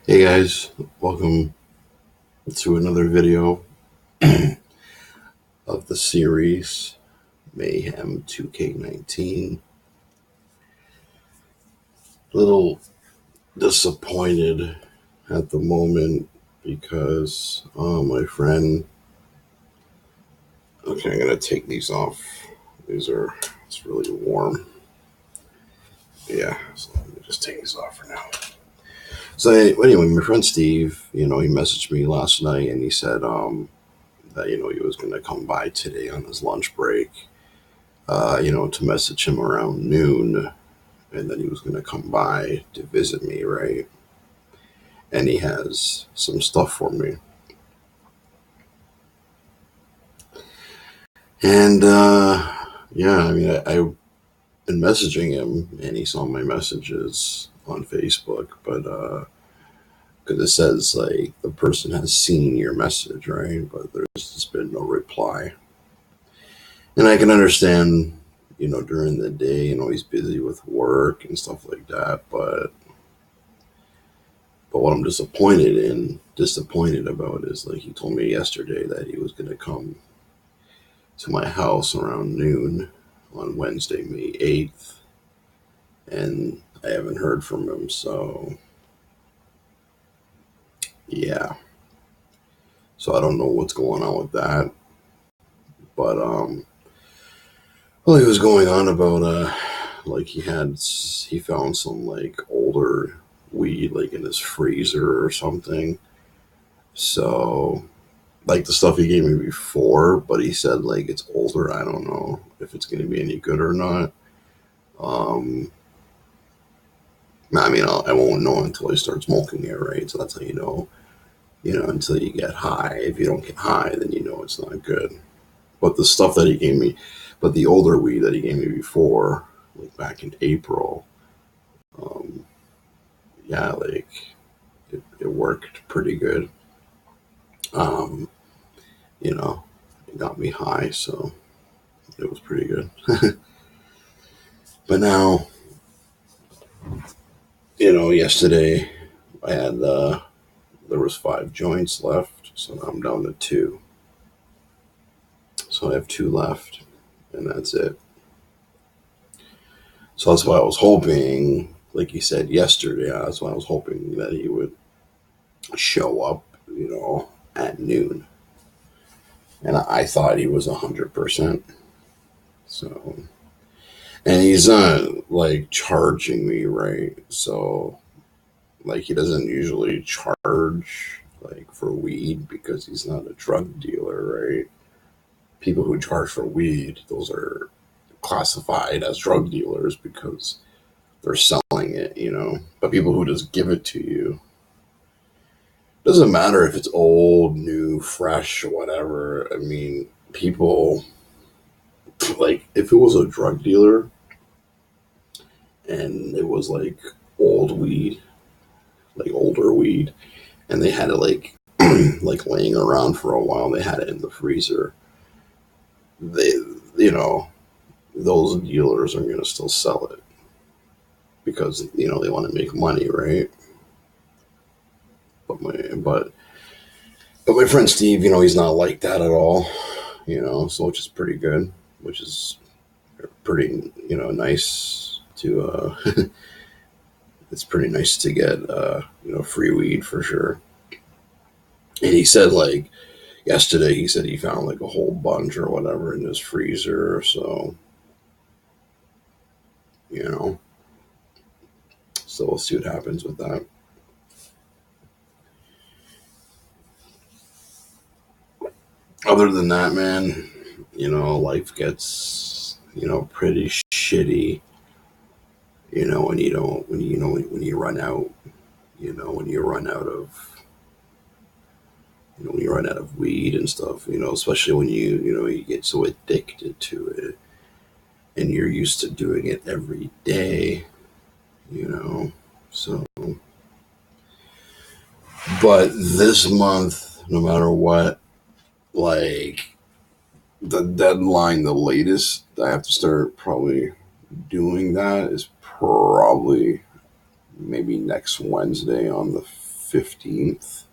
Hey guys, welcome to another video of the series Mayhem 2K19. Little disappointed at the moment because my friend. Okay, I'm gonna take these off. It's really warm. Yeah, so let me just take these off for now. So anyway, my friend Steve, he messaged me last night and he said that he was gonna come by today on his lunch break. To message him around noon, and then he was going to come by to visit me, right? And he has some stuff for me. And yeah, I mean, I've been messaging him, and he saw my messages on Facebook, but because it says like the person has seen your message, right? But there's just been no reply. And I can understand, during the day, he's busy with work and stuff like that, but what I'm disappointed about is like he told me yesterday that he was gonna come to my house around noon on Wednesday, May 8th, and I haven't heard from him. So yeah, so I don't know what's going on with that. But well, he was going on about like he found some like older weed like in his freezer or something. So like the stuff he gave me before, but he said like it's older. I don't know if it's going to be any good or not. Um, I mean, I won't know until I start smoking it, right? So that's how you know. Until you get high. If you don't get high, then you know it's not good. But the stuff that he gave me, but the older weed that he gave me before, like back in April, um, yeah, like it worked pretty good. Um, it got me high, so it was pretty good. But now, yesterday I had there was 5 joints left, so now I'm down to two. So I have two left, and that's it. So that's why I was hoping, like you said yesterday, that's why I was hoping that he would show up, at noon. And I thought he was 100%. So, and he's not like charging me, right? So, like, he doesn't usually charge like for weed because he's not a drug dealer, right? People who charge for weed, those are classified as drug dealers because they're selling it. But people who just give it to you, doesn't matter if it's old, new, fresh, or whatever. I mean, people, like, if it was a drug dealer and it was like old weed, like older weed, and they had it like like laying around for a while, they had it in the freezer, they, you know those dealers are going to still sell it because they want to make money, right? But my friend Steve, he's not like that at all. So which is pretty good, which is pretty nice to it's pretty nice to get free weed for sure. And he said like yesterday, he said he found like a whole bunch or whatever in his freezer. So you know, so we'll see what happens with that. Other than that, man, life gets pretty shitty. When you don't when you run out, when you run out of when you run out of weed and stuff, especially when you get so addicted to it and you're used to doing it every day, you know. So, but this month, no matter what, like the deadline, the latest I have to start probably doing that is probably maybe next Wednesday on the 15th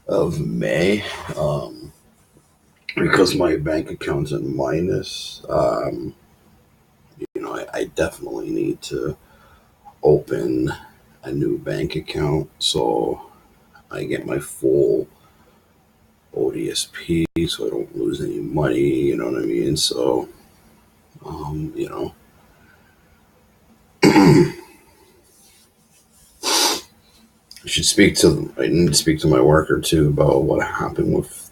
of May, because my bank account's in minus. I definitely need to open a new bank account so I get my full ODSP so I don't lose any money, you know what I mean? So, you know, I need to speak to my worker too about what happened with,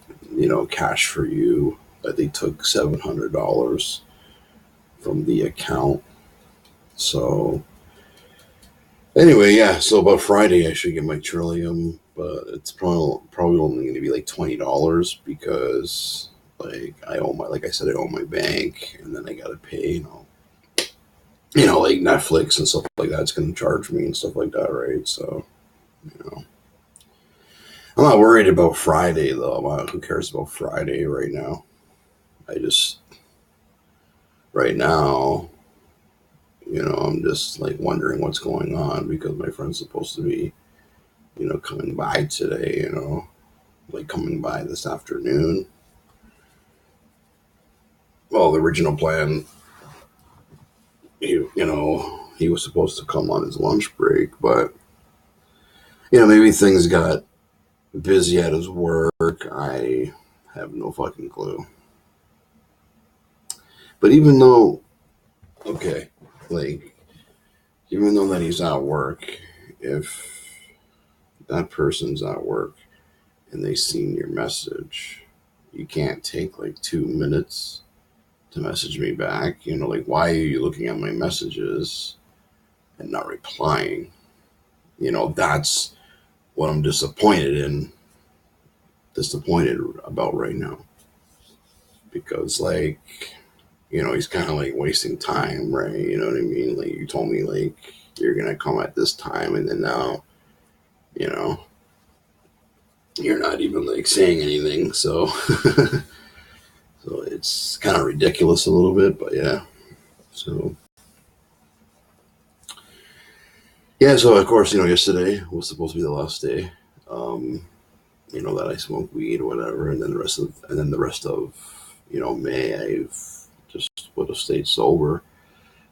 Cash for You, that they took $700 from the account. So, anyway, yeah, so about Friday I should get my Trillium, but it's probably only going to be like $20 because like I said, I owe my bank, and then I got to pay, like Netflix and stuff like that's going to charge me and stuff like that, right? So, you know, I'm not worried about Friday though. Who cares about Friday right now? I just right now, I'm just like wondering what's going on because my friend's supposed to be, coming by today. Like coming by this afternoon. Well, the original plan, he was supposed to come on his lunch break, but maybe things got busy at his work. I have no fucking clue. But okay, like, even though that he's at work, if that person's at work and they seen your message, you can't take like 2 minutes to message me back. Like, why are you looking at my messages and not replying? That's what I'm disappointed about right now. Because, like, he's kind of like wasting time, right? You know what I mean? Like, you told me, like, you're going to come at this time, and then now, you're not even like saying anything. So, so it's kind of ridiculous a little bit, but yeah. So, yeah. So, of course, yesterday was supposed to be the last day, that I smoked weed or whatever. And then the rest of, May, I've just would have stayed sober.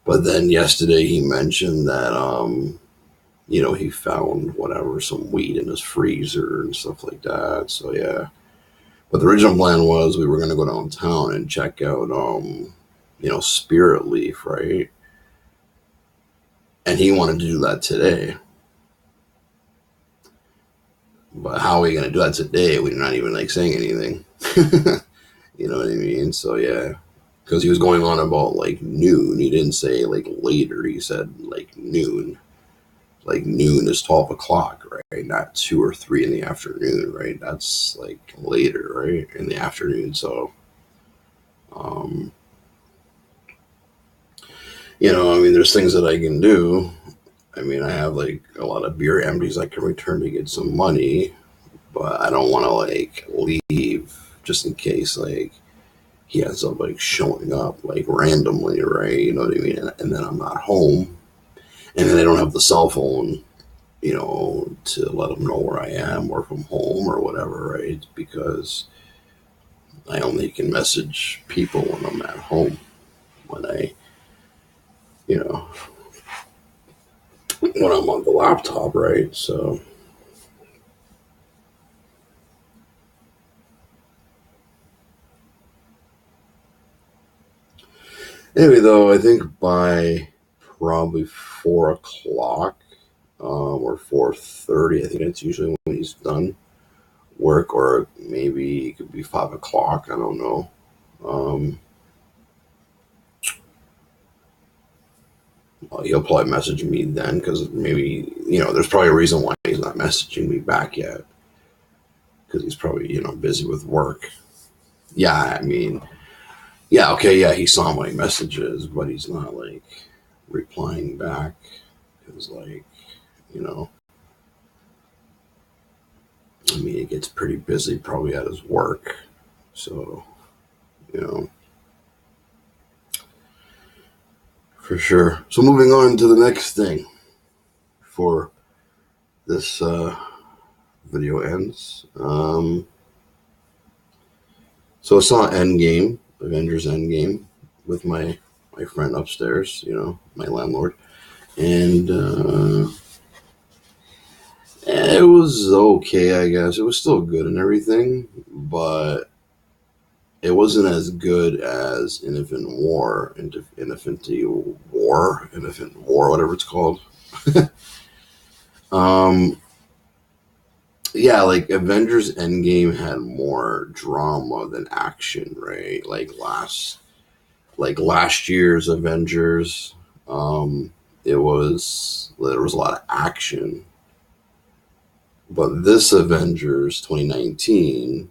But then yesterday he mentioned that, he found whatever, some weed in his freezer and stuff like that. So yeah. But the original plan was we were going to go downtown and check out, Spirit Leaf, right? And he wanted to do that today. But how are we going to do that today? We're not even like saying anything. You know what I mean? So yeah. Because he was going on about like noon. He didn't say like later. He said like noon. Like noon is 12 o'clock, right? Not 2 or 3 in the afternoon, right? That's like later, right? In the afternoon. So, there's things that I can do. I have like a lot of beer empties I can return to get some money, but I don't want to like leave just in case like he ends up like showing up like randomly, right? You know what I mean? And then I'm not home, and then I don't have the cell phone, to let him know where I am or from home or whatever, right? Because I only can message people when I'm at home, when you know, when I'm on the laptop, right? So, anyway, though, I think by probably 4 o'clock, or 4:30, I think that's usually when he's done work, or maybe it could be 5 o'clock. I don't know. Um, he'll probably message me then because maybe there's probably a reason why he's not messaging me back yet because he's probably busy with work. Yeah, yeah, okay, yeah, he saw my messages, but he's not like replying back because like you know he gets pretty busy probably at his work. So you know for sure. So moving on to the next thing for this video ends. So I saw Endgame, Avengers Endgame, with my friend upstairs. My landlord, and it was okay, I guess. It was still good and everything, but it wasn't as good as Infant War, whatever it's called. um, yeah, like Avengers Endgame had more drama than action, right? Like last year's Avengers, there was a lot of action, but this Avengers 2019,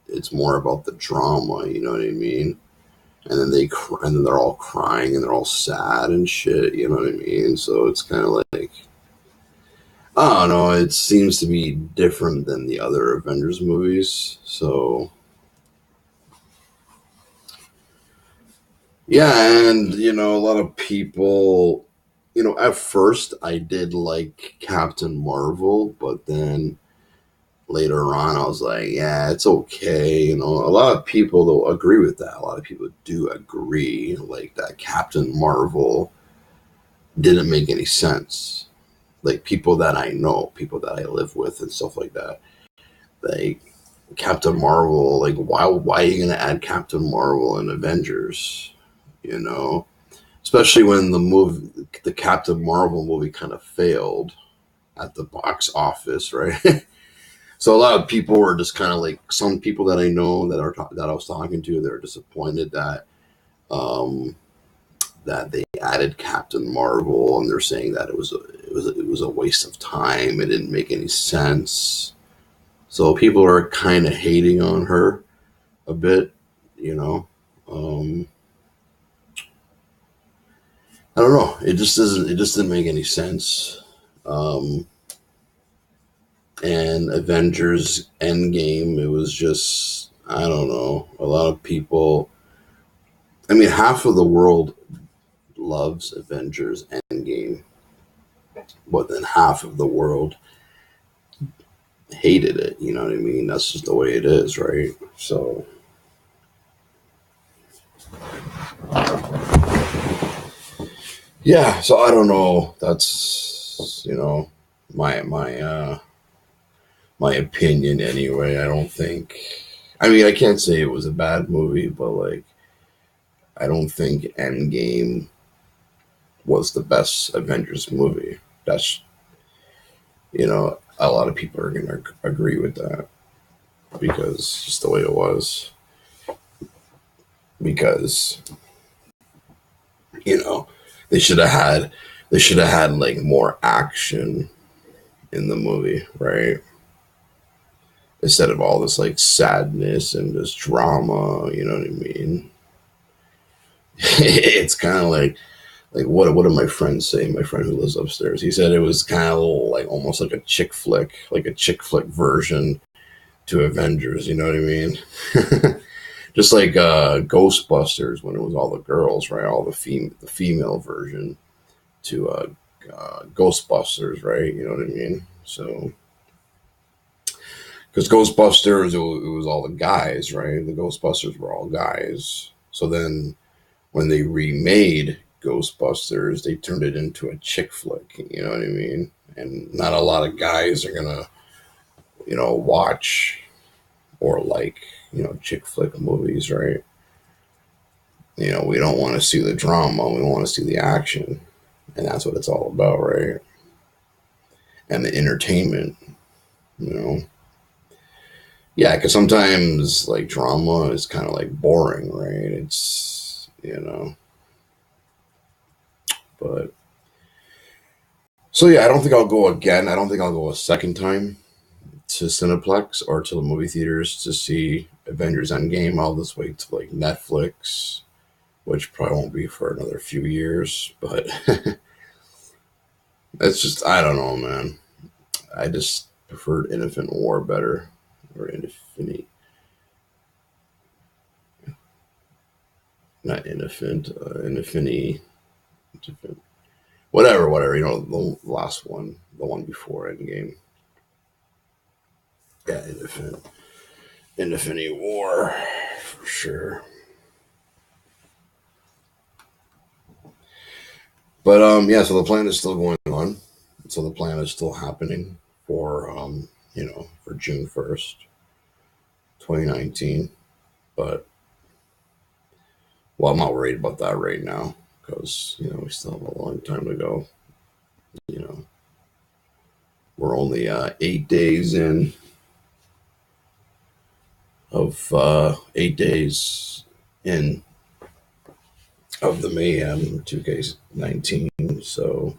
it's more about the drama. You know what I mean? And then they're all crying and they're all sad and shit. You know what I mean? So it's kind of like, I don't know. It seems to be different than the other Avengers movies. So yeah, and a lot of people, at first I did like Captain Marvel, but then later on I was like, yeah, it's okay. A lot of people though agree with that. A lot of people do agree, like that Captain Marvel didn't make any sense. Like people that I know, people that I live with, and stuff like that. Like Captain Marvel, like why are you gonna add Captain Marvel in Avengers? You know, especially when the Captain Marvel movie kind of failed at the box office, right? So a lot of people were just kind of like, some people that I know that I was talking to, they're disappointed um, that they added Captain Marvel, and they're saying that it was a waste of time. It didn't make any sense. So people are kind of hating on her a bit, you know. Um, I don't know. It just doesn't. It just didn't make any sense. Um, and Avengers Endgame, it was just, I don't know. A lot of people. I mean, half of the world loves Avengers Endgame, but then half of the world hated it. You know what I mean? That's just the way it is, right? So yeah. So I don't know. That's my opinion anyway. I don't think. I mean, I can't say it was a bad movie, but like, I don't think Endgame was the best Avengers movie. That's a lot of people are gonna agree with that because just the way it was. Because you know they should have had like more action in the movie, right? Instead of all this like sadness and this drama. You know what I mean? It's kind of like what did my friend say? My friend who lives upstairs, he said it was kind of like almost like a chick flick version to Avengers. You know what I mean? Just like Ghostbusters when it was all the girls, right? All the female version to Ghostbusters, right? You know what I mean? So because Ghostbusters, it was all the guys, right? The Ghostbusters were all guys. So then when they remade Ghostbusters, they turned it into a chick flick. You know what I mean? And not a lot of guys are gonna, watch or like, chick flick movies, right? We don't want to see the drama. We want to see the action, and that's what it's all about, right? And the entertainment, you know. Yeah, because sometimes like drama is kind of like boring, right? It's but so yeah, I don't think I'll go again. I don't think I'll go a second time to Cineplex or to the movie theaters to see Avengers Endgame. I'll just wait to like Netflix, which probably won't be for another few years. But it's just, I don't know, man. I just preferred Infant War better, or Infinity, not Infant, Infinity, whatever. The last one, the one before Endgame. Yeah, Infinity War, for sure. But yeah, so the plan is still going on. So the plan is still happening for for June 1st, 2019. But well, I'm not worried about that right now because we still have a long time to go. You know, we're only 8 days in of 8 days in of the Mayhem 2K19. So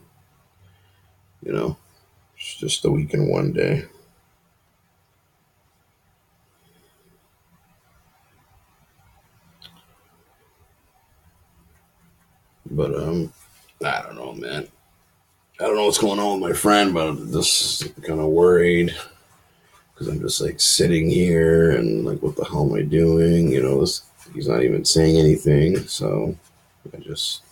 it's just a week and one day. But I don't know, man. I don't know what's going on with my friend, but I'm just kind of worried because I'm just like sitting here and like, what the hell am I doing? He's not even saying anything. So I just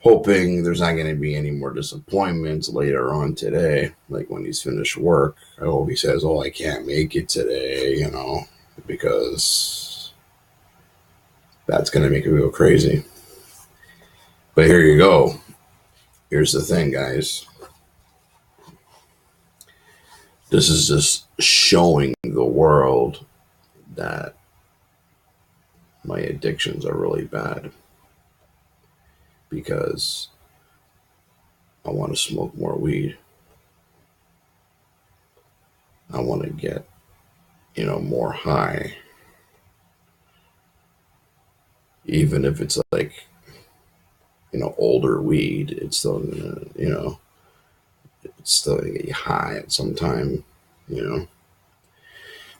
hoping there's not going to be any more disappointments later on today. Like when he's finished work, I hope he says, "Oh, I can't make it today," because that's going to make me go crazy. But here you go. Here's the thing, guys. This is just showing the world that my addictions are really bad because I want to smoke more weed. I want to get, more high, even if it's like, older weed. It's still, it's still gonna get you high at some time, you know.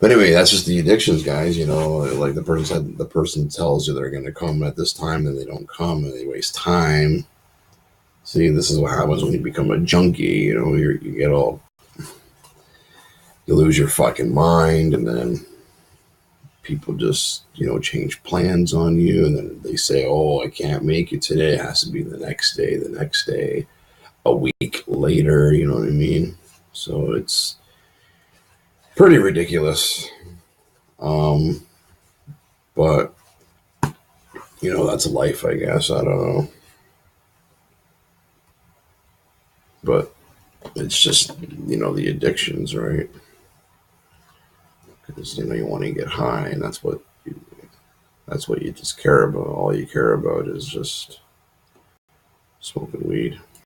But anyway, that's just the addictions, guys. Like the person said, the person tells you they're going to come at this time, and they don't come, and they waste time. See, this is what happens when you become a junkie. You get all, you lose your fucking mind, and then people just, change plans on you, and then they say, "Oh, I can't make it today. It has to be the next day, a week later." You know what I mean? So it's pretty ridiculous. Um, but that's life, I guess. I don't know, but it's just the addictions, right? Because you want to get high, and that's what you just care about. All you care about is just smoking weed.